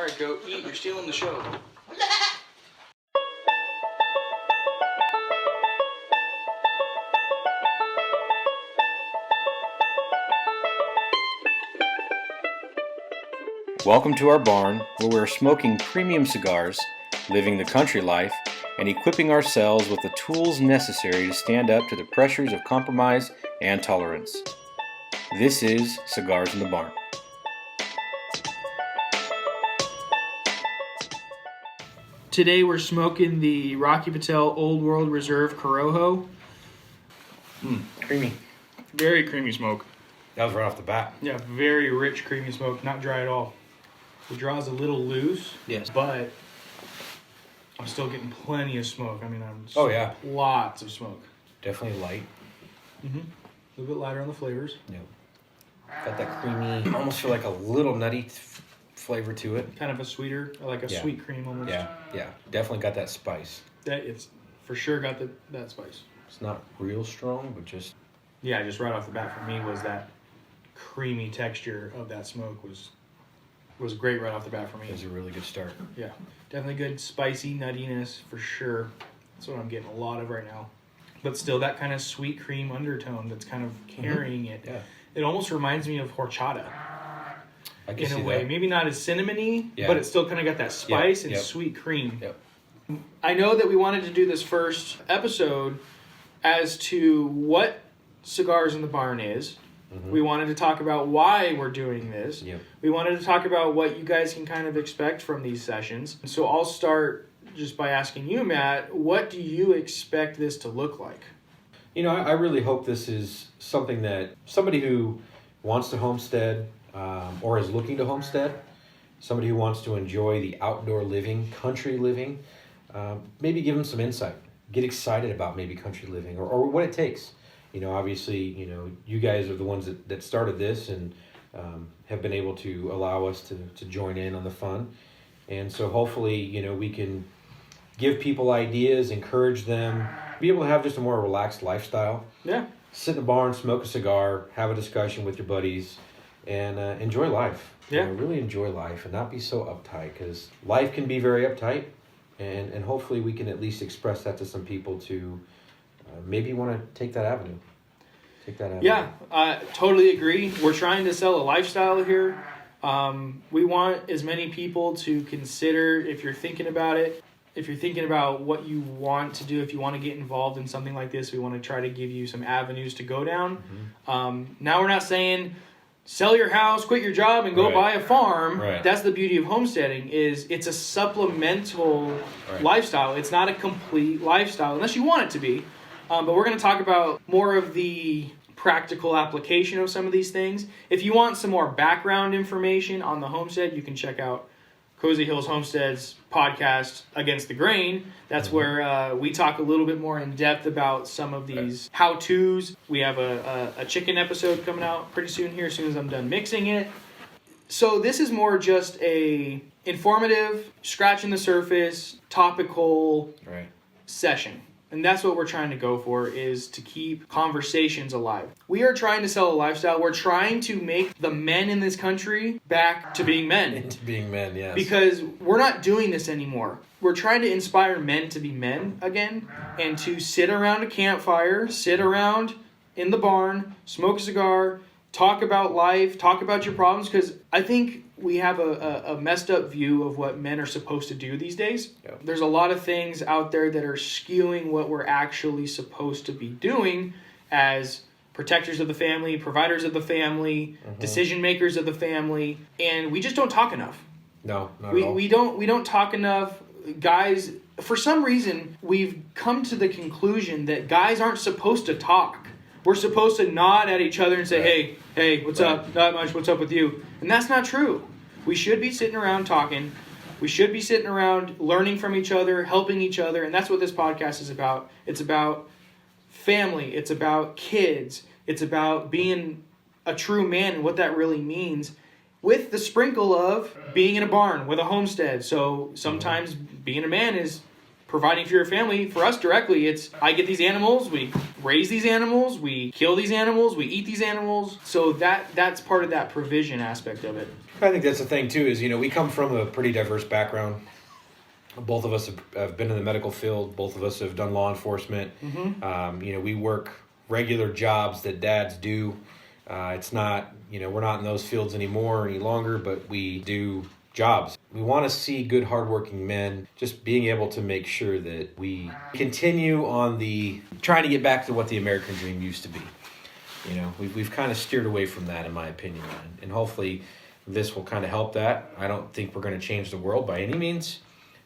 Alright, go eat. You're stealing the show. Welcome to our barn, where we're smoking premium cigars, living the country life, and equipping ourselves with the tools necessary to stand up to the pressures of compromise and tolerance. This is Cigars in the Barn. Today we're smoking the Rocky Patel Old World Reserve Corojo. Creamy. Very creamy smoke. That was right off the bat. Yeah, very rich creamy smoke, not dry at all. The draw is a little loose, Yes. but I'm still getting plenty of smoke. I mean, Oh, yeah. lots of smoke. Definitely light. A little bit lighter on the flavors. Yeah. Got that creamy, almost feel like a little nutty flavor to it. Kind of a sweeter, like a Yeah. sweet cream almost. Yeah. Definitely got that spice. That it's for sure got that spice. It's not real strong, but just... Yeah, just right off the bat for me was that creamy texture of that smoke was great right off the bat for me. It was a really good start. Yeah, definitely good spicy nuttiness for sure. That's what I'm getting a lot of right now. But still that kind of sweet cream undertone that's kind of carrying it. Yeah. It almost reminds me of horchata I can in see a way. that. Maybe not as cinnamony, Yeah. but it's still kind of got that spice and Yep. sweet cream. Yep. I know that we wanted to do this first episode as to what Cigars in the Barn is. We wanted to talk about why we're doing this. Yep. We wanted to talk about what you guys can kind of expect from these sessions. So I'll start just by asking you, Matt, what do you expect this to look like? You know, I really hope this is something that somebody who wants to homestead or is looking to homestead, somebody who wants to enjoy the outdoor living, country living, maybe give them some insight. Get excited about maybe country living or what it takes. You know, obviously, you know, you guys are the ones that started this and have been able to allow us to join in on the fun. And so hopefully, you know, we can give people ideas, encourage them, be able to have just a more relaxed lifestyle. Yeah. Sit in the barn, smoke a cigar, have a discussion with your buddies, and enjoy life. Yeah. You know, really enjoy life and not be so uptight, because life can be very uptight. And hopefully we can at least express that to some people to maybe want to take that avenue. Yeah, I totally agree. We're trying to sell a lifestyle here. We want as many people to consider, if you're thinking about it, if you're thinking about what you want to do, if you want to get involved in something like this, we want to try to give you some avenues to go down. Now we're not saying sell your house, quit your job, and go buy a farm. Right. That's the beauty of homesteading, is it's a supplemental lifestyle. It's not a complete lifestyle, unless you want it to be. But we're going to talk about more of the practical application of some of these things. If you want some more background information on the homestead, you can check out Cozy Hills Homestead's podcast, Against the Grain. That's where we talk a little bit more in depth about some of these how-tos. We have a chicken episode coming out pretty soon here, as soon as I'm done mixing it. So this is more just a informative, scratching the surface, topical session. And that's what we're trying to go for, is to keep conversations alive. We are trying to sell a lifestyle. We're trying to make the men in this country back to being men. Into being men, yes. Because we're not doing this anymore. We're trying to inspire men to be men again, and to sit around a campfire, sit around in the barn, smoke a cigar, talk about life, talk about your problems, because I think we have a messed up view of what men are supposed to do these days. Yep. There's a lot of things out there that are skewing what we're actually supposed to be doing as protectors of the family, providers of the family, decision makers of the family, and we just don't talk enough. No, not at all. We don't talk enough. Guys, for some reason, we've come to the conclusion that guys aren't supposed to talk. We're supposed to nod at each other and say, hey, what's up? Not much, what's up with you? And that's not true. We should be sitting around talking. We should be sitting around learning from each other, helping each other, and that's what this podcast is about. It's about family. It's about kids. It's about being a true man and what that really means, with the sprinkle of being in a barn with a homestead. So sometimes being a man is providing for your family. For us directly, it's I get these animals, we raise these animals, we kill these animals, we eat these animals. So that's part of that provision aspect of it. I think that's the thing too, is, we come from a pretty diverse background. Both of us have been in the medical field. Both of us have done law enforcement. Mm-hmm. We work regular jobs that dads do. It's not, we're not in those fields anymore any longer, but we do jobs. We want to see good, hardworking men just being able to make sure that we continue on trying to get back to what the American dream used to be. We've kind of steered away from that, in my opinion, and hopefully this will kind of help that. I don't think we're going to change the world by any means,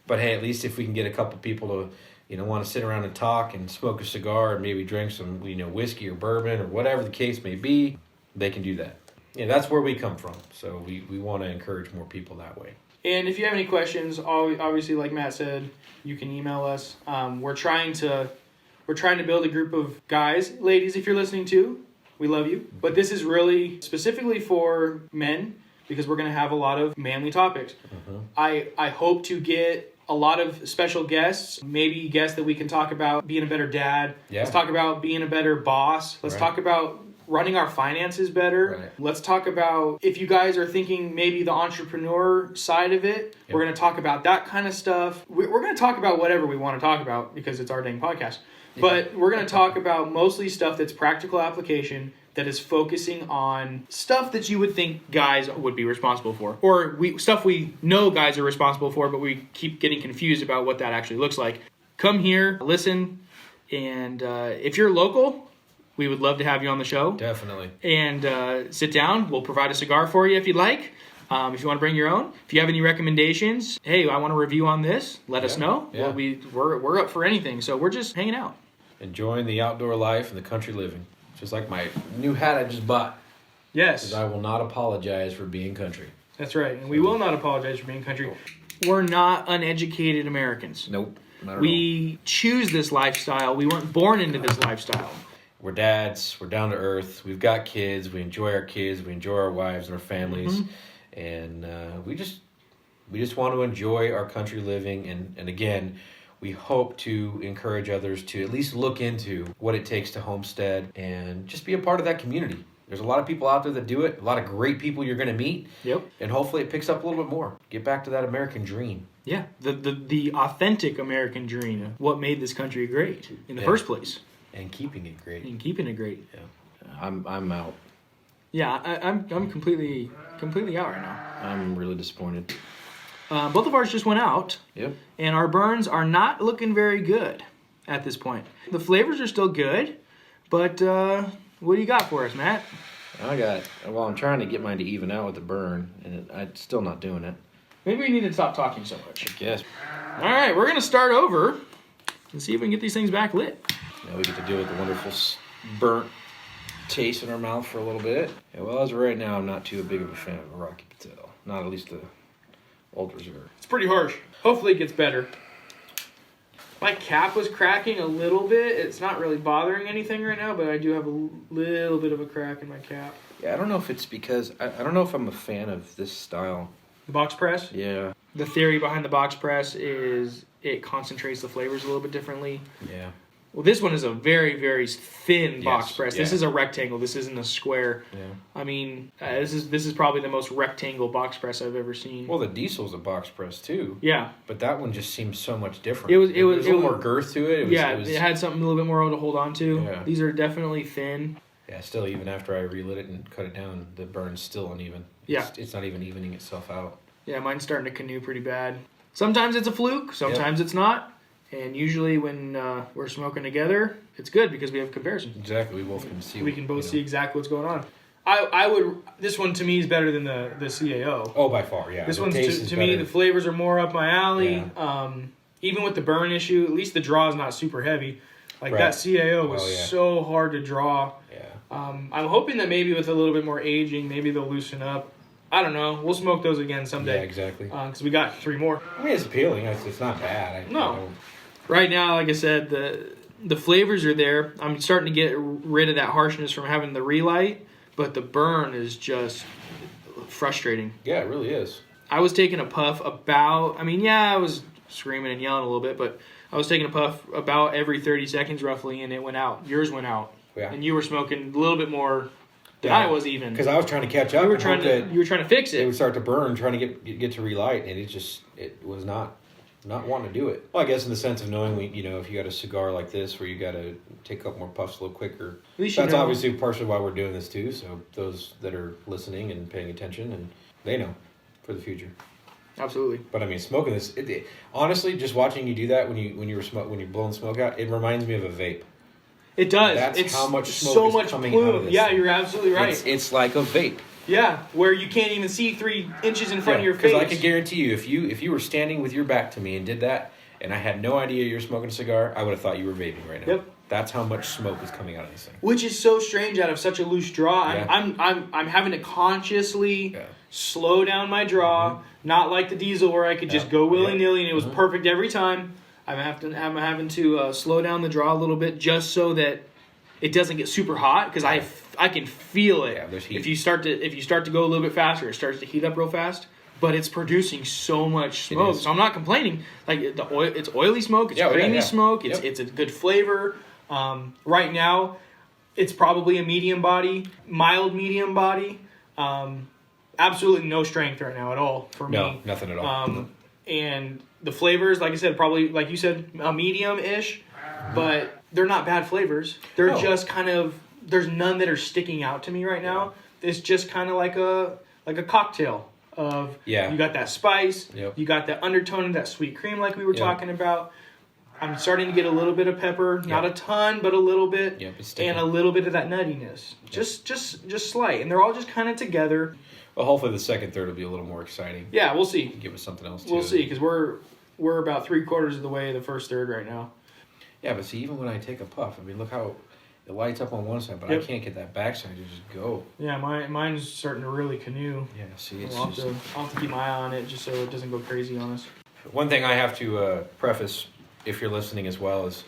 but hey, at least if we can get a couple people to, want to sit around and talk and smoke a cigar and maybe drink some, whiskey or bourbon or whatever the case may be, they can do that. That's where we come from. So we want to encourage more people that way. And if you have any questions, obviously, like Matt said, you can email us. We're trying to build a group of guys, ladies, if you're listening too, we love you. But this is really specifically for men because we're going to have a lot of manly topics. Mm-hmm. I hope to get a lot of special guests, maybe guests that we can talk about being a better dad. Yeah. Let's talk about being a better boss. Let's talk about running our finances better. Right. Let's talk about if you guys are thinking maybe the entrepreneur side of it. Yep. We're going to talk about that kind of stuff. We're going to talk about whatever we want to talk about because it's our dang podcast. Yeah. But we're going to talk about mostly stuff that's practical application that is focusing on stuff that you would think guys would be responsible for. Or stuff we know guys are responsible for, but we keep getting confused about what that actually looks like. Come here, listen, and if you're local, we would love to have you on the show. Definitely. And sit down. We'll provide a cigar for you if you'd like. If you want to bring your own. If you have any recommendations, hey, I want a review on this, let us know. Yeah. We're up for anything. So we're just hanging out. Enjoying the outdoor life and the country living. Just like my new hat I just bought. Yes. Because I will not apologize for being country. That's right. And we will not apologize for being country. We're not uneducated Americans. Nope. We choose this lifestyle. We weren't born into this lifestyle. We're dads. We're down to earth. We've got kids. We enjoy our kids. We enjoy our wives and our families. Mm-hmm. And we just want to enjoy our country living. And again, we hope to encourage others to at least look into what it takes to homestead and just be a part of that community. There's a lot of people out there that do it, a lot of great people you're going to meet. Yep. And hopefully it picks up a little bit more. Get back to that American dream. Yeah, the authentic American dream, what made this country great in the first place. And keeping it great. Yeah. I'm out. Yeah, I'm completely out right now. I'm really disappointed. Both of ours just went out. Yep. And our burns are not looking very good at this point. The flavors are still good, but what do you got for us, Matt? I'm trying to get mine to even out with the burn, and I'm still not doing it. Maybe we need to stop talking so much. I guess. All right, we're going to start over and see if we can get these things back lit. Now we get to deal with the wonderful burnt taste in our mouth for a little bit. Yeah, well, as of right now, I'm not too big of a fan of a Rocky Patel. Not at least the Old Reserve. It's pretty harsh. Hopefully it gets better. My cap was cracking a little bit. It's not really bothering anything right now, but I do have a little bit of a crack in my cap. Yeah, I don't know if it's because... I don't know if I'm a fan of this style. The box press? Yeah. The theory behind the box press is it concentrates the flavors a little bit differently. Yeah. Well, this one is a very, very thin box press. Yeah. This is a rectangle. This isn't a square. Yeah. I mean, this is probably the most rectangle box press I've ever seen. Well, the Diesel's a box press too. Yeah. But that one just seems so much different. It was a little more girth to it. It had something a little bit more to hold on to. Yeah. These are definitely thin. Yeah, still, even after I relit it and cut it down, the burn's still uneven. It's not even evening itself out. Yeah, mine's starting to canoe pretty bad. Sometimes it's a fluke, sometimes it's not. And usually when we're smoking together, it's good because we have comparison. Exactly, we both can see. We can both see exactly what's going on. I would. This one to me is better than the CAO. Oh, by far, yeah. This one's to me, the flavors are more up my alley. Yeah. Even with the burn issue, at least the draw is not super heavy. Like that CAO was so hard to draw. Yeah. I'm hoping that maybe with a little bit more aging, maybe they'll loosen up. I don't know. We'll smoke those again someday. Yeah, exactly. Because we got 3 more. I mean, it's appealing. It's not bad. No. Right now, like I said, the flavors are there. I'm starting to get rid of that harshness from having the relight, but the burn is just frustrating. Yeah, it really is. I was taking a puff I screaming and yelling a little bit, but I was taking a puff about every 30 seconds roughly, and it went out. Yours went out. Yeah. And you were smoking a little bit more than I was even. Because I was trying to catch up. You were trying to fix it. It would start to burn, trying to get to relight, and it was not wanting to do it. Well, I guess in the sense of knowing, if you got a cigar like this where you got to take a couple more puffs a little quicker. At least That's obviously partially why we're doing this too. So those that are listening and paying attention, and they know for the future. Absolutely. But I mean, smoking this, honestly, just watching you do that when you're blowing smoke out, it reminds me of a vape. It does. That's how much smoke is coming out of this. Yeah, you're absolutely right. It's like a vape. Yeah, where you can't even see 3 inches in front of your face. Because I can guarantee you, if you were standing with your back to me and did that, and I had no idea you were smoking a cigar, I would have thought you were vaping right now. Yep. That's how much smoke is coming out of this thing. Which is so strange out of such a loose draw. Yeah. I'm having to consciously slow down my draw, not like the diesel where I could just go willy-nilly and it was perfect every time. I'm having to slow down the draw a little bit just so that it doesn't get super hot, because I can feel it. Yeah, there's heat. If you start to go a little bit faster, it starts to heat up real fast. But it's producing so much smoke, so I'm not complaining. Like it's oily smoke, it's creamy smoke, it's a good flavor. Right now, it's probably a medium body, mild medium body. Absolutely no strength right now at all for me. No, nothing at all. And the flavors, like I said, probably like you said, a medium-ish, but they're not bad flavors. They're just kind of, there's none that are sticking out to me right now. It's just kind of like a cocktail of you got that spice, you got that undertone of that sweet cream like we were talking about. I'm starting to get a little bit of pepper, not a ton, but a little bit, and a little bit of that nuttiness, just slight, and they're all just kind of together. Well, hopefully the second third will be a little more exciting. Yeah, we'll see. Give us something else too. We'll see, because we're about 3/4 of the way the first third right now. Yeah, but see, even when I take a puff, I mean, look how it lights up on one side, but I can't get that backside to just go. Yeah, mine's starting to really canoe. Yeah, see, I'll have to keep my eye on it just so it doesn't go crazy on us. One thing I have to preface, if you're listening as well, is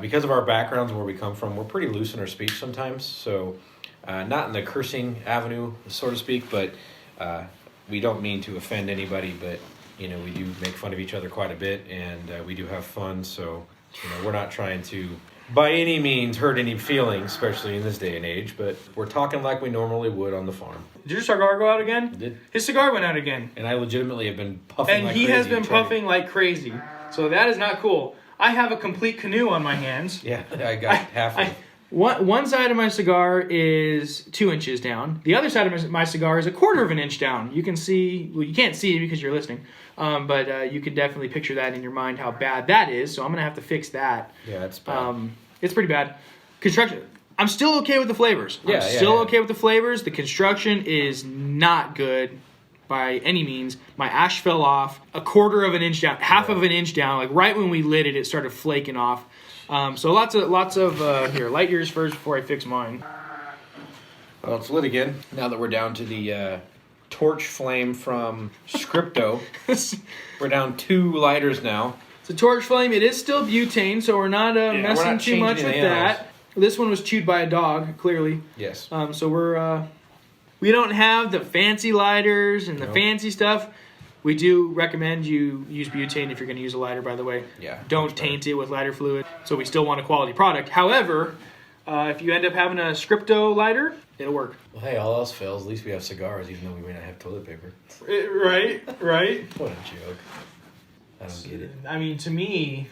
because of our backgrounds and where we come from, we're pretty loose in our speech sometimes. So, not in the cursing avenue, so to speak, but we don't mean to offend anybody, but we do make fun of each other quite a bit, and we do have fun. So, we're not trying to, by any means, hurt any feelings, especially in this day and age, but we're talking like we normally would on the farm. Did your cigar go out again? It did. His cigar went out again. And I legitimately have been puffing and like crazy. And he has been puffing like crazy. So that is not cool. I have a complete canoe on my hands. Yeah, I got half of it. One side of my cigar is 2 inches down. The other side of my cigar is 1/4 of an inch down. You can see, well, you can't see it because you're listening, but you can definitely picture that in your mind how bad that is. So I'm going to have to fix that. Yeah, that's bad. It's pretty bad. Construction. I'm still okay with the flavors. I'm still okay with the flavors. The construction is not good by any means. My ash fell off 1/4 of an inch down, half of an inch down. Like right when we lit it, it started flaking off. So lots of here. Light yours first before I fix mine. Well, it's lit again. Now that we're down to the torch flame from Scripto, we're down 2 lighters now. It's a torch flame. It is still butane, so we're not messing too much with that. This one was chewed by a dog, clearly. Yes. So we don't have the fancy lighters and the fancy stuff. We do recommend you use butane if you're going to use a lighter, by the way. Yeah. Don't taint it with lighter fluid. So we still want a quality product. However, if you end up having a Scripto lighter, it'll work. Well, hey, all else fails. At least we have cigars, even though we may not have toilet paper. Right. What a joke. I don't get it. I mean, to me,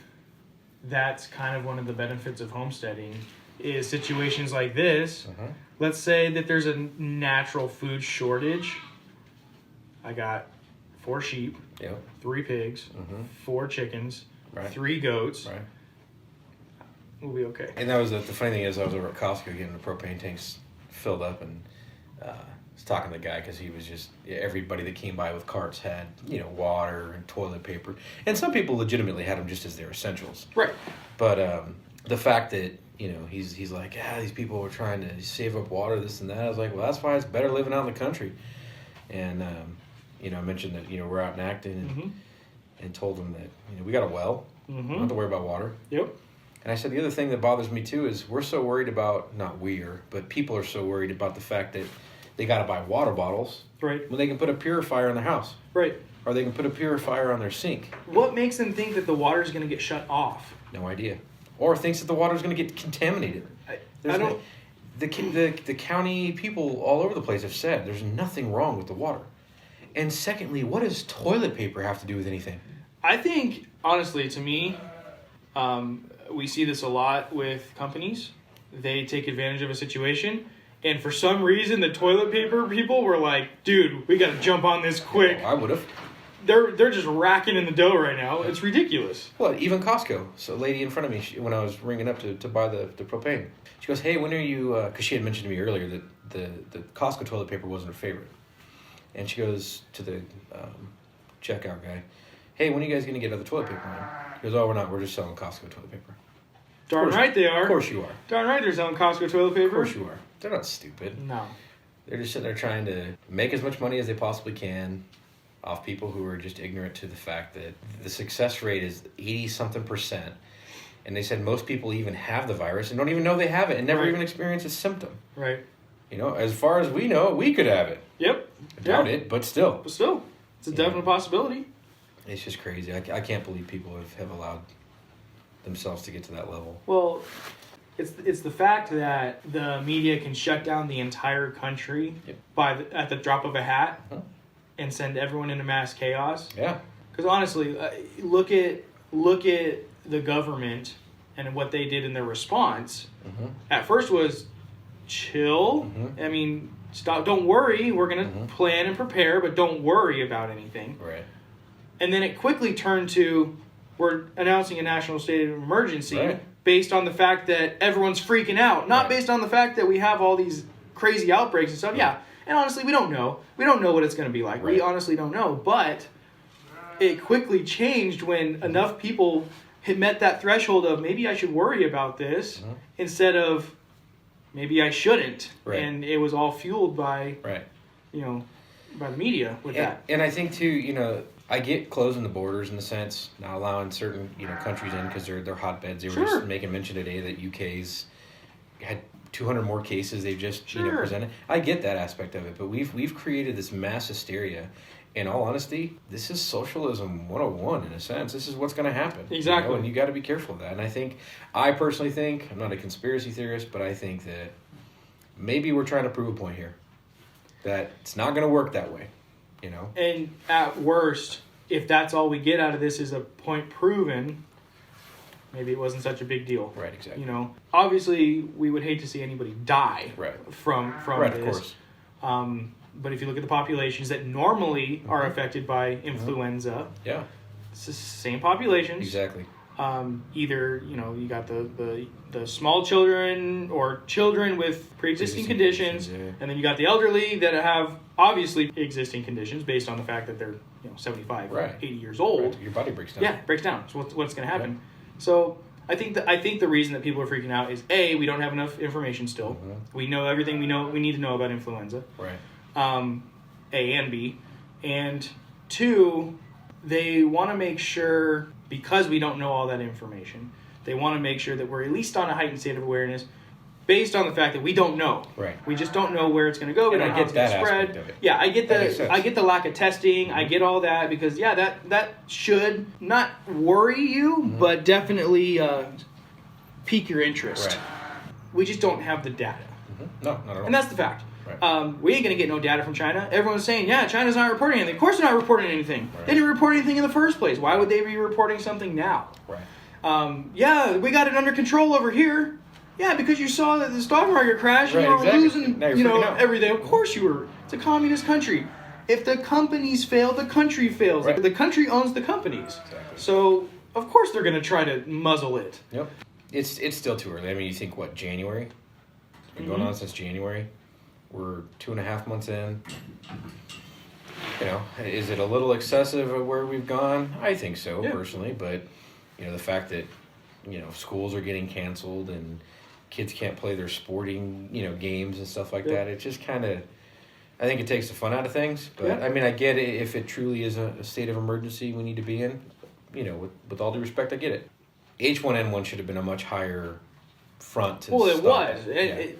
that's kind of one of the benefits of homesteading is situations like this. Uh-huh. Let's say that there's a natural food shortage. I got 4 sheep, 3 pigs, 4 chickens, 3 goats. Right. We'll be okay. And that was the funny thing is I was over at Costco getting the propane tanks filled up, and I was talking to the guy because he was just everybody that came by with carts had water and toilet paper, and some people legitimately had them just as their essentials. Right. But the fact that he's like, these people were trying to save up water, this and that. I was like, well, that's why it's better living out in the country. And I mentioned that we're out in Acton and told them that we got a well. We don't have to worry about water. Yep. And I said the other thing that bothers me too is we're so worried about, not we are, but people are so worried about the fact that they got to buy water bottles right when they can put a purifier in their house. Right. or they can put a purifier on their sink. What makes them think that the water is going to get shut off? No idea. Or thinks that the water is going to get contaminated. I don't. The county people all over the place have said there's nothing wrong with the water. And secondly, what does toilet paper have to do with anything? I think, honestly, to me, we see this a lot with companies. They take advantage of a situation, and for some reason, the toilet paper people were like, dude, we got to jump on this quick. I would have. They're just racking in the dough right now. It's ridiculous. Well, even Costco. So a lady in front of me, when I was ringing up to buy the propane, she goes, hey, when are you, because she had mentioned to me earlier that the Costco toilet paper wasn't her favorite. And she goes to the checkout guy, hey, when are you guys going to get other toilet paper in? He goes, oh, we're not. We're just selling Costco toilet paper. Darn right they are. Of course you are. Darn right they're selling Costco toilet paper. Of course you are. They're not stupid. No. They're just sitting there trying to make as much money as they possibly can off people who are just ignorant to the fact that the success rate is 80-something%. And they said most people even have the virus and don't even know they have it and never even experience a symptom. Right. You know, as far as we know, we could have it. Yep. I doubt it, but still. But still, it's a definite possibility. It's just crazy. I can't believe people have allowed themselves to get to that level. Well, it's the fact that the media can shut down the entire country at the drop of a hat and send everyone into mass chaos. Yeah. Because honestly, look at the government and what they did in their response. Mm-hmm. At first was chill. Mm-hmm. I mean, stop. Don't worry. We're gonna plan and prepare, but don't worry about anything. Right. And then it quickly turned to, we're announcing a national state of emergency based on the fact that everyone's freaking out, not based on the fact that we have all these crazy outbreaks and stuff. Yeah. And honestly, we don't know. We don't know what it's going to be like. Right. We honestly don't know. But it quickly changed when enough people had met that threshold of maybe I should worry about this instead of maybe I shouldn't. Right. And it was all fueled by, by the media with that. And I think too, I get closing the borders in the sense, not allowing certain, countries in because they're hotbeds. They were just making mention today that UK's had 200 more cases they've just presented. I get that aspect of it, but we've created this mass hysteria. In all honesty, this is socialism 101 in a sense. This is what's going to happen. Exactly. And you got to be careful of that. And I personally think, I'm not a conspiracy theorist, but I think that maybe we're trying to prove a point here. That it's not going to work that way. And at worst, if that's all we get out of this is a point proven, maybe it wasn't such a big deal. Right, exactly. Obviously, we would hate to see anybody die from right, this. Of course. But if you look at the populations that normally are affected by influenza, it's the same populations. Exactly. Either you got the small children or children with pre-existing conditions, and then you got the elderly that have obviously existing conditions based on the fact that they're 75, 80 years old. Right. Your body breaks down. Yeah, it breaks down. So what's going to happen? Yeah. So I think the reason that people are freaking out is A, we don't have enough information still. Mm-hmm. We know everything we need to know about influenza. Right. A and B, and 2, they want to make sure, because we don't know all that information, they want to make sure that we're at least on a heightened state of awareness based on the fact that we don't know. Right. We just don't know where it's going to go. We don't know how it's going to spread. Yeah, I get the lack of testing. I get all that because that should not worry you, but definitely pique your interest. Right. We just don't have the data. Mm-hmm. No, not at all. And that's the fact. Right. We ain't going to get no data from China. Everyone's saying, China's not reporting anything. Of course they're not reporting anything. Right. They didn't report anything in the first place. Why would they be reporting something now? Right. We got it under control over here. Yeah, because you saw that the stock market crash and you were losing, everything. Of course you were. It's a communist country. If the companies fail, the country fails. Right. The country owns the companies. Exactly. So, of course they're going to try to muzzle it. Yep. It's still too early. I mean, you think, January? It's been going on since January. We're 2.5 months in. Is it a little excessive of where we've gone? I think so, personally. But, the fact that, schools are getting canceled and kids can't play their sporting, games and stuff like that. It just kind of, I think it takes the fun out of things. But, I mean, I get it. If it truly is a state of emergency we need to be in, with all due respect, I get it. H1N1 should have been a much higher front to it was.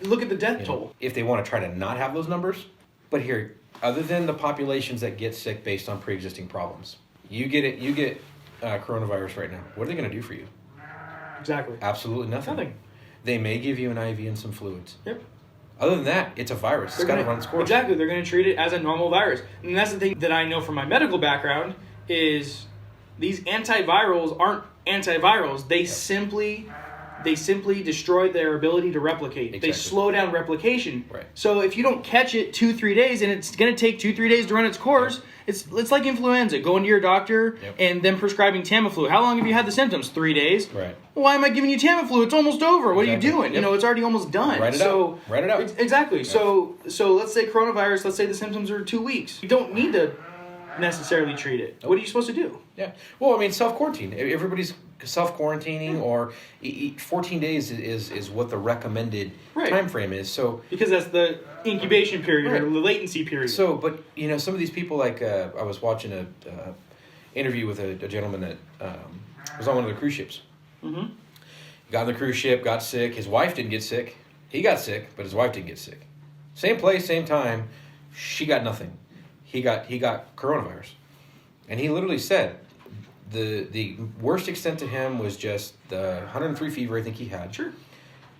Look at the death toll. If they want to try to not have those numbers, but here, other than the populations that get sick based on pre-existing problems. You get coronavirus right now. What are they going to do for you? Exactly. Absolutely nothing. Nothing. They may give you an IV and some fluids. Yep. Other than that, it's a virus. It's got to run its course. Exactly. They're going to treat it as a normal virus. And that's the thing that I know from my medical background is these antivirals aren't antivirals. They simply destroy their ability to replicate. Exactly. They slow down replication. Right. So if you don't catch it 2-3 days, and it's going to take 2-3 days to run its course, it's like influenza. Going to your doctor and then prescribing Tamiflu. How long have you had the symptoms? 3 days. Right. Why am I giving you Tamiflu? It's almost over. What are you doing? Yep. It's already almost done. Write it out. Exactly. Yeah. So let's say coronavirus. Let's say the symptoms are 2 weeks. You don't need to necessarily treat it. What are you supposed to do? Yeah. Well, I mean, self-quarantine. Everybody's self-quarantining, or 14 days is what the recommended time frame is. So because that's the incubation period or the latency period. So, but some of these people, like I was watching a interview with a gentleman that was on one of the cruise ships. Mm-hmm. Got on the cruise ship, got sick. His wife didn't get sick. He got sick, but his wife didn't get sick. Same place, same time. She got nothing. He got coronavirus, and he literally said the worst extent to him was just the 103 fever I think he had. Sure.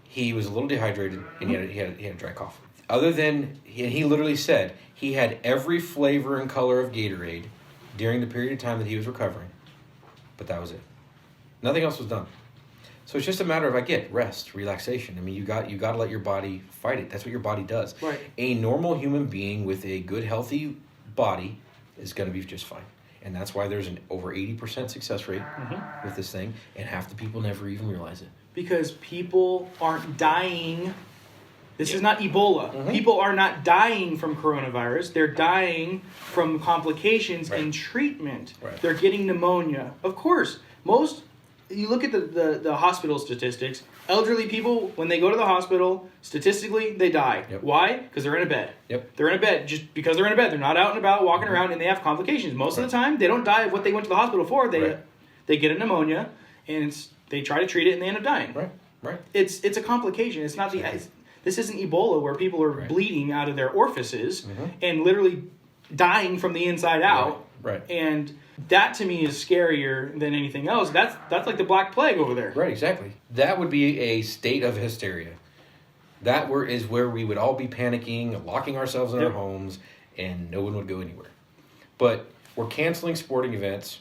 He was a little dehydrated, and he had a dry cough. Other than he literally said he had every flavor and color of Gatorade during the period of time that he was recovering, but that was it. Nothing else was done. So it's just a matter of rest, relaxation. I mean, you got to let your body fight it. That's what your body does. Right. A normal human being with a good, healthy body is going to be just fine. And that's why there's an over 80% success rate with this thing, and half the people never even realize it. Because people aren't dying. This is not Ebola. People are not dying from coronavirus. They're dying from complications in treatment. Right. They're getting pneumonia. Of course, you look at the hospital statistics, elderly people, when they go to the hospital, statistically, they die. Yep. Why? Because they're in a bed. Yep. They're in a bed just because they're in a bed. They're not out and about, walking around, and they have complications. Most of the time, they don't die of what they went to the hospital for. They get a pneumonia, and they try to treat it, and they end up dying. Right. It's a complication. It's not this isn't Ebola where people are bleeding out of their orifices and literally dying from the inside out. Right. And that to me is scarier than anything else. That's like the Black Plague over there. Right, exactly. That would be a state of hysteria. That is where we would all be panicking, locking ourselves in our homes, and no one would go anywhere. But we're canceling sporting events.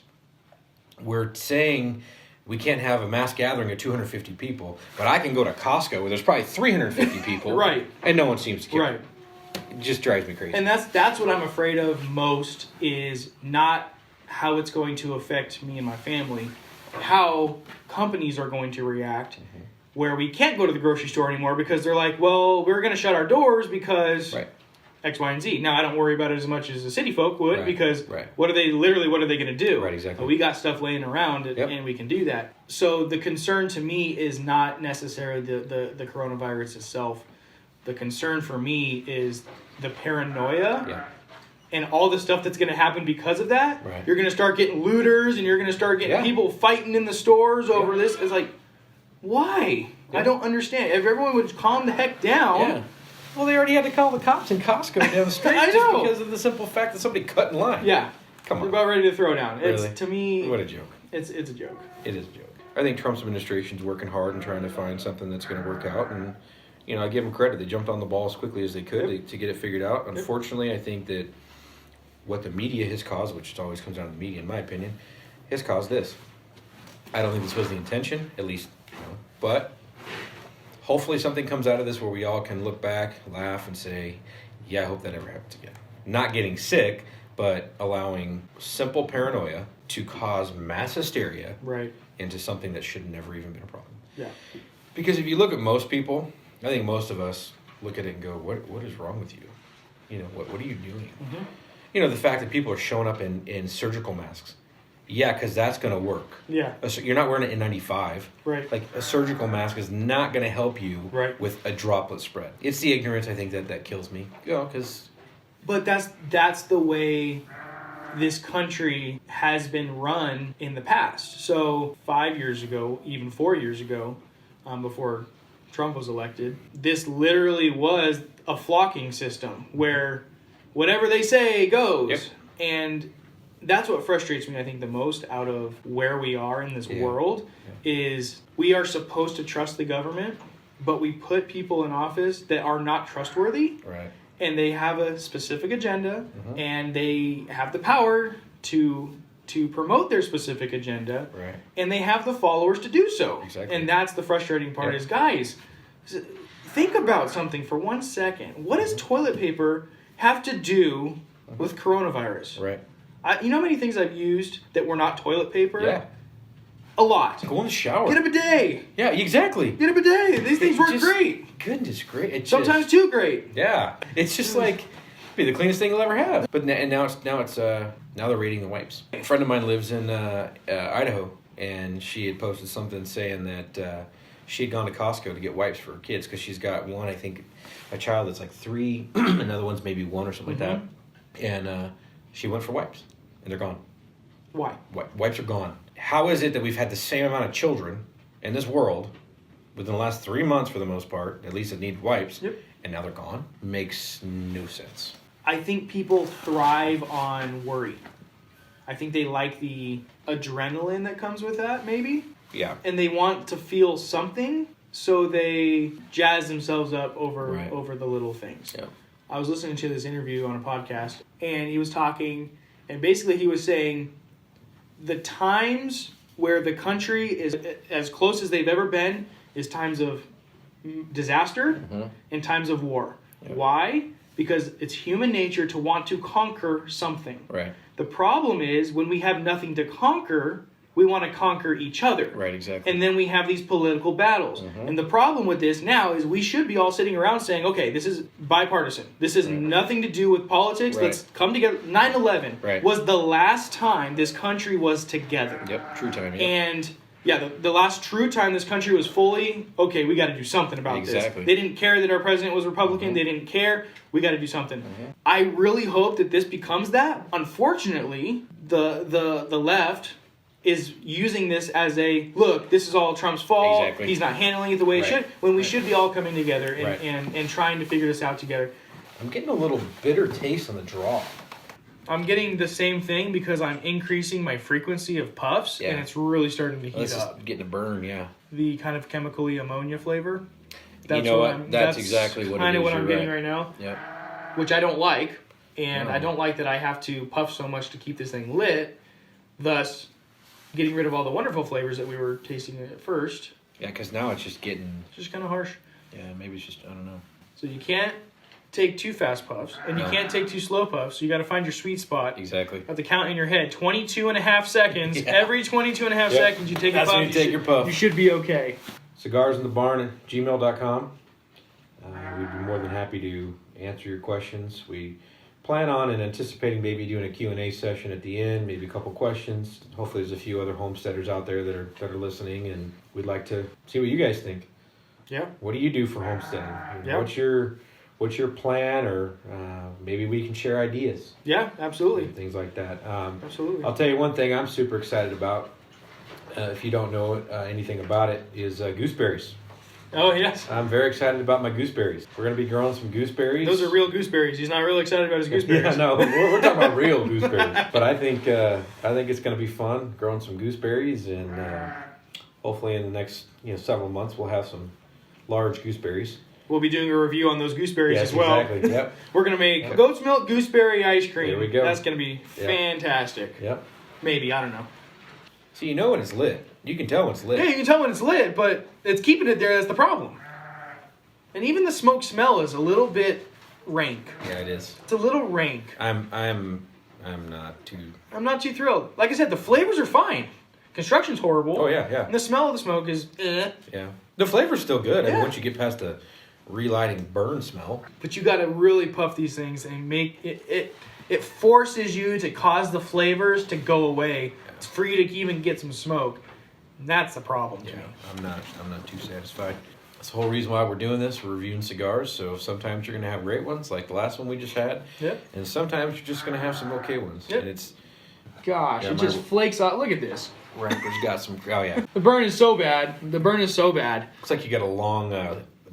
We're saying we can't have a mass gathering of 250 people, but I can go to Costco where there's probably 350 people. Right. And no one seems to care. Right. It just drives me crazy. And that's what I'm afraid of most, is not how it's going to affect me and my family, how companies are going to react, where we can't go to the grocery store anymore because they're like, well, we're going to shut our doors because X, Y, and Z. Now, I don't worry about it as much as the city folk would because what are they going to do? Right, exactly. But we got stuff laying around and we can do that. So the concern to me is not necessarily the coronavirus itself. The concern for me is the paranoia and all the stuff that's going to happen because of that. Right. You're going to start getting looters and you're going to start getting people fighting in the stores over this. It's like, why? I don't understand. If everyone would calm the heck down. Yeah. Well, they already had to call the cops in Costco down the street I know. just because of the simple fact that somebody cut in line. Yeah. Come on. They're about ready to throw down. Really? It's, to me... What a joke. It's a joke. It is a joke. I think Trump's administration's working hard and trying to find something that's going to work out. And, I give them credit. They jumped on the ball as quickly as they could to get it figured out. Unfortunately, I think that what the media has caused, which always comes down to the media in my opinion, has caused this. I don't think this was the intention, at least, but hopefully something comes out of this where we all can look back, laugh, and say, yeah, I hope that never happens again. Not getting sick, but allowing simple paranoia to cause mass hysteria into something that should have never even been a problem. Yeah. Because if you look at most people, I think most of us look at it and go, what is wrong with you? What are you doing? The fact that people are showing up in surgical masks. Yeah, because that's going to work. Yeah. You're not wearing an N95. Right. Like, a surgical mask is not going to help you with a droplet spread. It's the ignorance, I think, that kills me. Because... But that's the way this country has been run in the past. So 5 years ago, even 4 years ago, before Trump was elected, this literally was a flocking system where whatever they say goes. Yep. And that's what frustrates me, I think, the most out of where we are in this world is we are supposed to trust the government, but we put people in office that are not trustworthy. Right. And they have a specific agenda, and they have the power to promote their specific agenda, Right. and they have the followers to do so. Exactly. And that's the frustrating part is, guys, think about something for 1 second. What does toilet paper have to do with coronavirus? Right. You know how many things I've used that were not toilet paper? Yeah. A lot. Go in the shower. Get a bidet. Yeah, exactly. Get a bidet. These things work great. Goodness great. Sometimes too great. Yeah. It's just like be the cleanest thing you'll ever have. But now they're rating the wipes. A friend of mine lives in Idaho, and she had posted something saying that she had gone to Costco to get wipes for her kids because she's got one, I think, a child that's like 3, another one's maybe 1 or something like that. And she went for wipes, and they're gone. Why? Wipes are gone. How is it that we've had the same amount of children in this world within the last 3 months, for the most part, at least that need wipes, and now they're gone? Makes no sense. I think people thrive on worry. I think they like the adrenaline that comes with that, maybe. Yeah. And they want to feel something, so they jazz themselves up over the little things. Yeah. I was listening to this interview on a podcast, and he was talking, and basically he was saying the times where the country is as close as they've ever been is times of disaster and times of war. Yeah. Why? Because it's human nature to want to conquer something. Right. The problem is when we have nothing to conquer, we want to conquer each other. Right, exactly. And then we have these political battles. And the problem with this now is we should be all sitting around saying, okay, this is bipartisan. This has nothing to do with politics. Right. Let's come together. 9/11 was the last time this country was together. Yep, true time. Yep. And the last true time this country was fully, okay, we got to do something about this. They didn't care that our president was Republican. They didn't care. We got to do something. I really hope that this becomes that. Unfortunately, the left is using this as a, look, this is all Trump's fault. Exactly. He's not handling it the way it should. When we should be all coming together and trying to figure this out together. I'm getting a little bitter taste on the draw. I'm getting the same thing because I'm increasing my frequency of puffs, and it's really starting to heat up. Getting a burn, yeah. The kind of chemically ammonia flavor. That's That's exactly what it is. Kind of what I'm getting right now. Yep. Which I don't like, and I don't like that I have to puff so much to keep this thing lit, thus getting rid of all the wonderful flavors that we were tasting at first. Yeah, because now it's just getting... It's just kind of harsh. Yeah, maybe it's just, I don't know. So you can't take too fast puffs, and you can't take too slow puffs, so you got to find your sweet spot. Exactly. You have to count in your head. 22 and a half seconds. Yeah. Every 22 and a half seconds you take a puff. That's when you take your puff. You should be okay. cigarsinthebarn@gmail.com. We'd be more than happy to answer your questions. We plan on and anticipating maybe doing a Q&A session at the end, maybe a couple questions. Hopefully there's a few other homesteaders out there that are listening, and we'd like to see what you guys think. Yeah. What do you do for homesteading? Yeah. What's your plan, or maybe we can share ideas. Yeah, absolutely. Things like that. Absolutely. I'll tell you one thing I'm super excited about, if you don't know anything about it, is gooseberries. Oh, yes. I'm very excited about my gooseberries. We're going to be growing some gooseberries. Those are real gooseberries. He's not really excited about his gooseberries. Yeah, no, we're talking about real gooseberries. But I think it's going to be fun growing some gooseberries, and hopefully in the next several months we'll have some large gooseberries. We'll be doing a review on those gooseberries as well. Exactly. Yep. We're going to make goat's milk gooseberry ice cream. There we go. That's going to be fantastic. Yep. Maybe, I don't know. So you know when it's lit. You can tell when it's lit. Yeah, you can tell when it's lit, but it's keeping it there that's the problem. And even the smoke smell is a little bit rank. Yeah, it is. It's a little rank. I'm not too... I'm not too thrilled. Like I said, the flavors are fine. Construction's horrible. Oh, yeah. And the smell of the smoke is Yeah. The flavor's still good. And once you get past the relighting burn smell. But you got to really puff these things and make it forces you to cause the flavors to go away for you to even get some smoke. And that's the problem to me. I'm not too satisfied. That's the whole reason why we're doing this. We're reviewing cigars, so sometimes you're going to have great ones, like the last one we just had. Yep. And sometimes you're just going to have some okay ones. Yep. And it's... Gosh, it just flakes out. Look at this. Ranker's got some... Oh, yeah. The burn is so bad. Looks like you got a long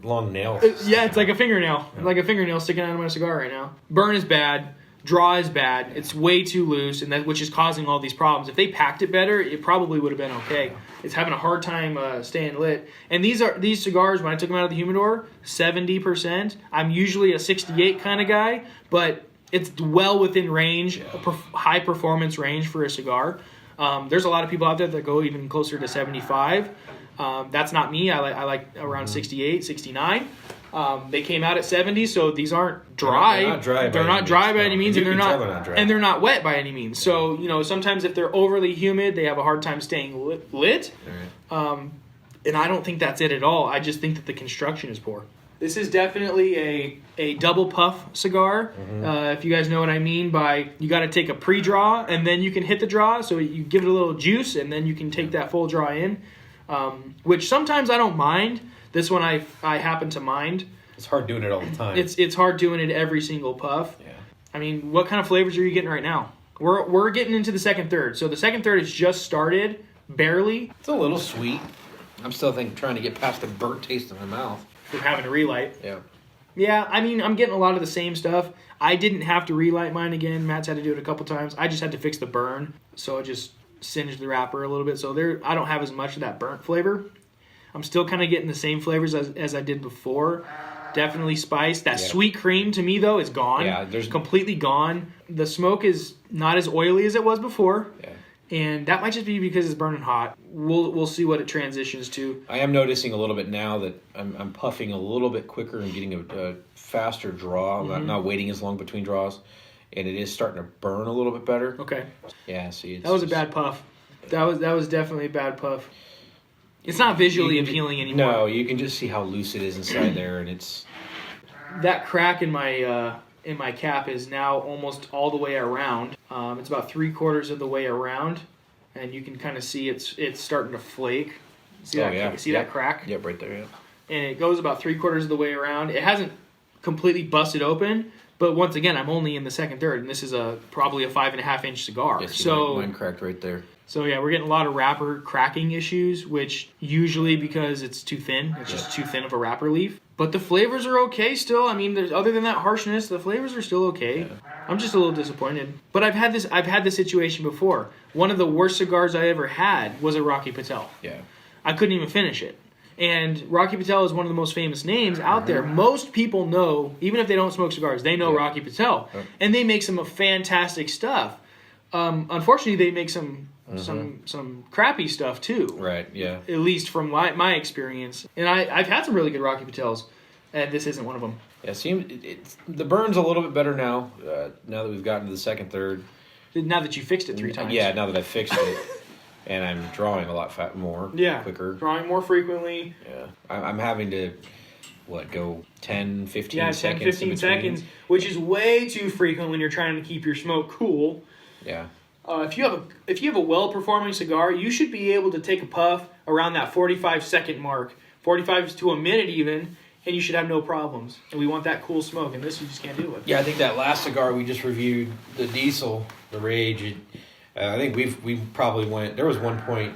long nail. Yeah, it's like a fingernail. Like a fingernail sticking out of my cigar right now. Burn is bad. Draw is bad. It's way too loose, and which is causing all these problems. If they packed it better, it probably would have been okay. It's having a hard time staying lit. And these cigars, when I took them out of the humidor, 70%. I'm usually a 68 kind of guy, but it's well within range, high performance range for a cigar. There's a lot of people out there that go even closer to 75. That's not me. I like around 68, 69. They came out at 70, so these aren't dry. They're not dry by any means, and they're not wet by any means. So sometimes if they're overly humid, they have a hard time staying lit. Right. And I don't think that's it at all. I just think that the construction is poor. This is definitely a double puff cigar. Mm-hmm. If you guys know what I mean by you got to take a pre-draw and then you can hit the draw. So you give it a little juice and then you can take that full draw in, which sometimes I don't mind. This one I happen to mind. It's hard doing it all the time. It's hard doing it every single puff. Yeah. I mean, what kind of flavors are you getting right now? We're getting into the second third. So the second third has just started, barely. It's a little sweet. I'm still trying to get past the burnt taste in my mouth. From having to relight. Yeah. Yeah, I mean, I'm getting a lot of the same stuff. I didn't have to relight mine again. Matt's had to do it a couple times. I just had to fix the burn, so it just singed the wrapper a little bit. So I don't have as much of that burnt flavor. I'm still kind of getting the same flavors as I did before. Definitely spice. That sweet cream to me, though, is gone. Yeah, there's completely gone. The smoke is not as oily as it was before. Yeah. And that might just be because it's burning hot. We'll see what it transitions to. I am noticing a little bit now that I'm puffing a little bit quicker and getting a faster draw. Mm-hmm. I'm not waiting as long between draws. And it is starting to burn a little bit better. Okay. Yeah, see. That was a bad puff. That was definitely a bad puff. It's not visually appealing anymore. No, you can just see how loose it is inside there, and it's... That crack in my cap is now almost all the way around. It's about 3/4 of the way around, and you can kind of see it's starting to flake. See that crack? Yep, right there, yeah. And it goes about 3/4 of the way around. It hasn't completely busted open, but once again, I'm only in the second third, and this is probably a 5.5-inch cigar. Yes, so mine cracked right there. So yeah, we're getting a lot of wrapper cracking issues, which usually because it's too thin. It's just too thin of a wrapper leaf. But the flavors are okay still. I mean, other than that harshness, the flavors are still okay. Yeah. I'm just a little disappointed. But I've had this situation before. One of the worst cigars I ever had was a Rocky Patel. Yeah. I couldn't even finish it. And Rocky Patel is one of the most famous names out there. Most people know, even if they don't smoke cigars, they know Rocky Patel. Yeah. And they make some fantastic stuff. Unfortunately, they make some crappy stuff too. Right, yeah. At least from my experience. And I've had some really good Rocky Patels, and this isn't one of them. Yeah, the burn's a little bit better now, now that we've gotten to the second, third. Now that you fixed it 3 times. Yeah, now that I've fixed it. And I'm drawing a lot more, quicker. Drawing more frequently. Yeah. I'm having to, go 10, 15 seconds? 10, 15 seconds, which is way too frequent when you're trying to keep your smoke cool. Yeah. If you have a well-performing cigar, you should be able to take a puff around that 45-second mark, 45 to a minute even, and you should have no problems. And we want that cool smoke, and this you just can't deal with. Yeah, I think that last cigar we just reviewed, the Diesel, the Rage, I think we probably went... There was one point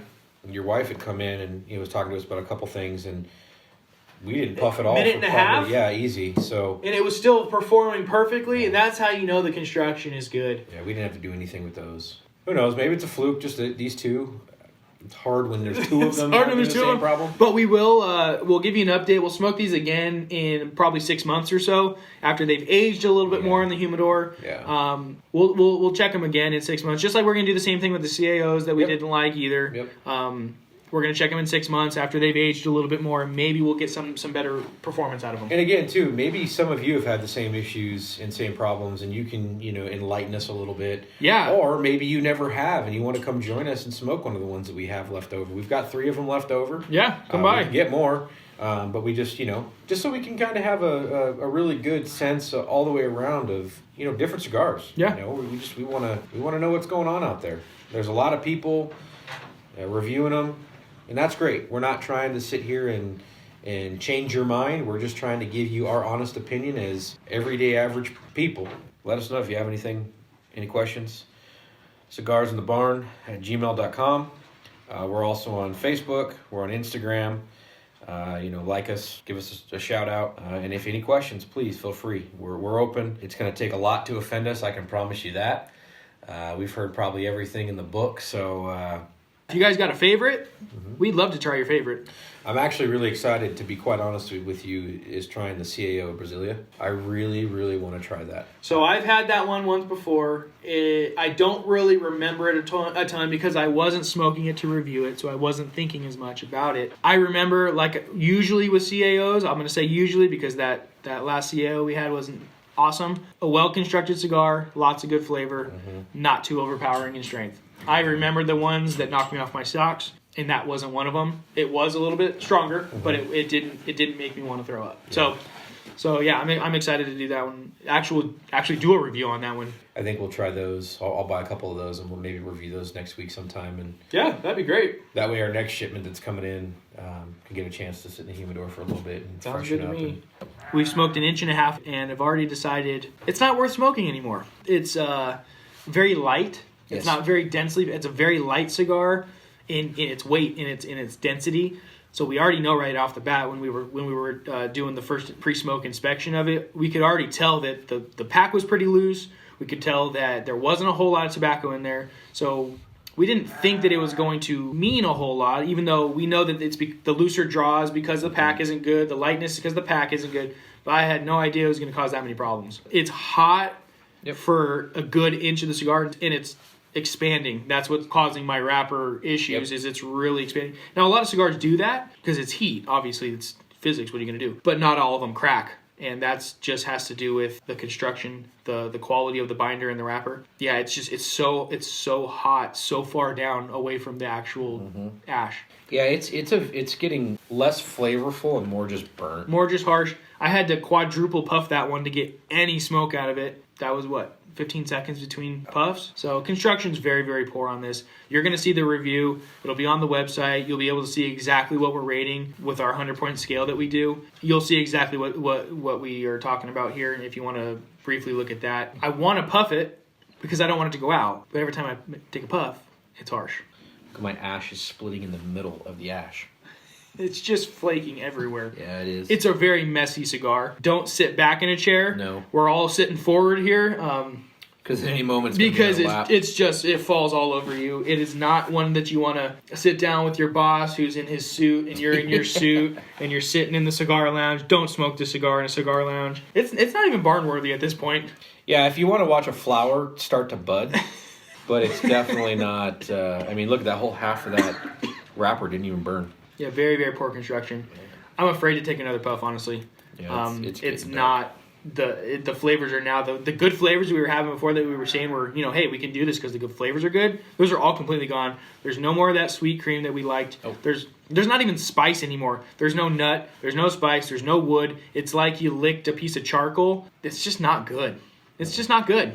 your wife had come in and was talking to us about a couple things, and we didn't puff at all. Minute and a half? Yeah, easy. So, and it was still performing perfectly, and that's how you know the construction is good. Yeah, we didn't have to do anything with those. Who knows? Maybe it's a fluke, just these two. It's hard when there's two of them. It's hard when there's two of them. Problem. But we'll give you an update. We'll smoke these again in probably 6 months or so after they've aged a little bit more in the humidor. Yeah. We'll check them again in 6 months, just like we're gonna do the same thing with the CAOs that we didn't like either. Yep. We're going to check them in 6 months after they've aged a little bit more. Maybe we'll get some better performance out of them. And again, too, maybe some of you have had the same issues and same problems, and you can, enlighten us a little bit. Yeah. Or maybe you never have, and you want to come join us and smoke one of the ones that we have left over. We've got 3 of them left over. Yeah, come by. We can get more, but we just, just so we can kind of have a really good sense all the way around of, different cigars. Yeah. We want to know what's going on out there. There's a lot of people reviewing them. And that's great. We're not trying to sit here and change your mind. We're just trying to give you our honest opinion as everyday average people. Let us know if you have any questions. cigarsinthebarn@gmail.com. We're also on Facebook. We're on Instagram. Like us, give us a shout out. And if any questions, please feel free. We're open. It's going to take a lot to offend us. I can promise you that. We've heard probably everything in the book. So if you guys got a favorite, we'd love to try your favorite. I'm actually really excited, to be quite honest with you, is trying the CAO Brasilia. I really, really want to try that. So I've had that one once before. I don't really remember it a ton because I wasn't smoking it to review it, so I wasn't thinking as much about it. I remember, like usually with CAOs, I'm going to say usually because that last CAO we had wasn't awesome. A well-constructed cigar, lots of good flavor, not too overpowering in strength. I remember the ones that knocked me off my socks, and that wasn't one of them. It was a little bit stronger, but it didn't make me want to throw up. Yeah. So yeah, I'm excited to do that one. Actually do a review on that one. I think we'll try those. I'll buy a couple of those, and we'll maybe review those next week sometime. And yeah, that'd be great. That way, our next shipment that's coming in can get a chance to sit in the humidor for a little bit and Sounds freshen good to up. me. We've smoked 1.5 inches, and have already decided it's not worth smoking anymore. It's very light. Yes. It's not very densely. It's a very light cigar in its weight, in its density. So we already know right off the bat when we were doing the first pre-smoke inspection of it, we could already tell that the pack was pretty loose. We could tell that there wasn't a whole lot of tobacco in there. So we didn't think that it was going to mean a whole lot, even though we know that it's the looser draws because the pack isn't good, the lightness because the pack isn't good. But I had no idea it was going to cause that many problems. It's hot for a good inch of the cigar, and it's expanding. That's what's causing my wrapper issues. Is it's really expanding. Now a lot of cigars do that because it's heat. Obviously, it's physics. What are you going to do? But not all of them crack, and that's just has to do with the construction, the quality of the binder and the wrapper. Yeah, it's so hot, so far down away from the actual ash. Yeah, it's getting less flavorful and more just burnt. More just harsh. I had to quadruple puff that one to get any smoke out of it. That was 15 seconds between puffs. So construction's very, very poor on this. You're going to see the review. It'll be on the website. You'll be able to see exactly what we're rating with our 100-point scale that we do. You'll see exactly what we are talking about here if you want to briefly look at that. I want to puff it because I don't want it to go out. But every time I take a puff, it's harsh. My ash is splitting in the middle of the ash. It's just flaking everywhere. Yeah, it is. It's a very messy cigar. Don't sit back in a chair. No. We're all sitting forward here. Because at any moment it falls all over you. It is not one that you want to sit down with your boss who's in his suit and you're in your suit and you're sitting in the cigar lounge. Don't smoke the cigar in a cigar lounge. It's not even barn worthy at this point. Yeah, if you want to watch a flower start to bud, but it's definitely not. Look at that whole half of that wrapper didn't even burn. Yeah, very, very poor construction. I'm afraid to take another puff, honestly. Yeah, it's not. The flavors are now the good flavors we were having before that we were saying were, hey, we can do this because the good flavors are good. Those are all completely gone. There's no more of that sweet cream that we liked. Oh. There's not even spice anymore. There's no nut. There's no spice. There's no wood. It's like you licked a piece of charcoal. It's just not good. It's just not good.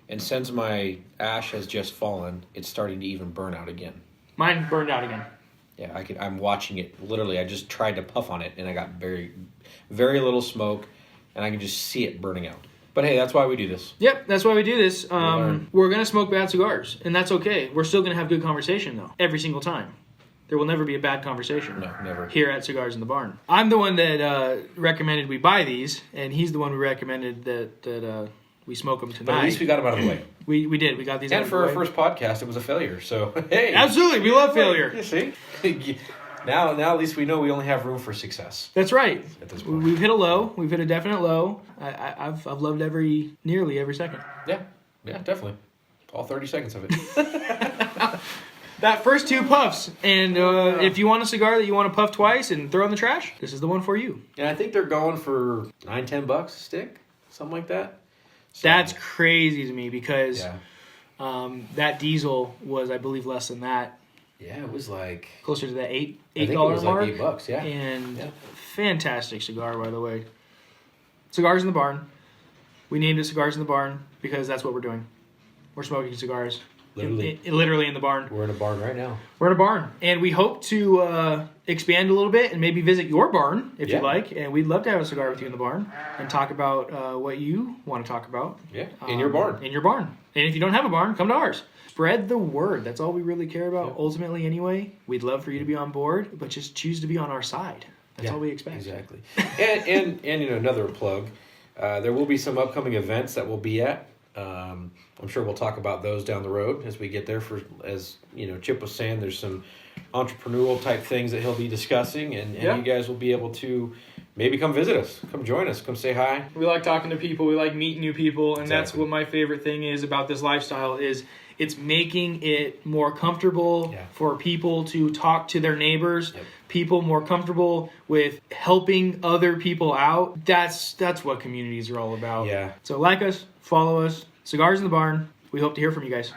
And since my ash has just fallen, it's starting to even burn out again. Mine burned out again. Yeah, I'm watching it. Literally, I just tried to puff on it, and I got very, very little smoke, and I can just see it burning out. But hey, that's why we do this. Yep, that's why we do this. We're going to smoke bad cigars, and that's okay. We're still going to have good conversation, though, every single time. There will never be a bad conversation. No, never. Here at Cigars in the Barn. I'm the one that recommended we buy these, and he's the one who recommended that we smoke them tonight. But at least we got them out of the way. We did. We got these out of the way. And for our first podcast, it was a failure. So, hey. Absolutely. We love failure. You see? Now at least we know we only have room for success. That's right. At this point. We've hit a low. We've hit a definite low. I've loved nearly every second. Yeah, definitely. All 30 seconds of it. That first 2 puffs. And if you want a cigar that you want to puff twice and throw in the trash, this is the one for you. And I think they're going for $9-10 a stick. Something like that. So, that's crazy to me because that diesel was, I believe, less than that. Yeah, it was like closer to that $8 I think it was mark. like $8, yeah. And fantastic cigar, by the way. Cigars in the Barn. We named it Cigars in the Barn because that's what we're doing. We're smoking cigars. Literally in the barn. We're in a barn right now. We're in a barn. And we hope to expand a little bit and maybe visit your barn if you'd like. And we'd love to have a cigar with you in the barn and talk about what you want to talk about. Yeah, in your barn. In your barn. And if you don't have a barn, come to ours. Spread the word. That's all we really care about. Yeah. Ultimately, anyway, we'd love for you to be on board, but just choose to be on our side. That's all we expect. Exactly. and another plug. There will be some upcoming events that we'll be at. I'm sure we'll talk about those down the road as we get there. As Chip was saying, there's some entrepreneurial type things that he'll be discussing, and you guys will be able to maybe come visit us, come join us, come say hi. We like talking to people. We like meeting new people, and that's what my favorite thing is about this lifestyle is it's making it more comfortable for people to talk to their neighbors. People more comfortable with helping other people out. That's what communities are all about. Yeah. So like us, follow us. Cigars in the Barn. We hope to hear from you guys.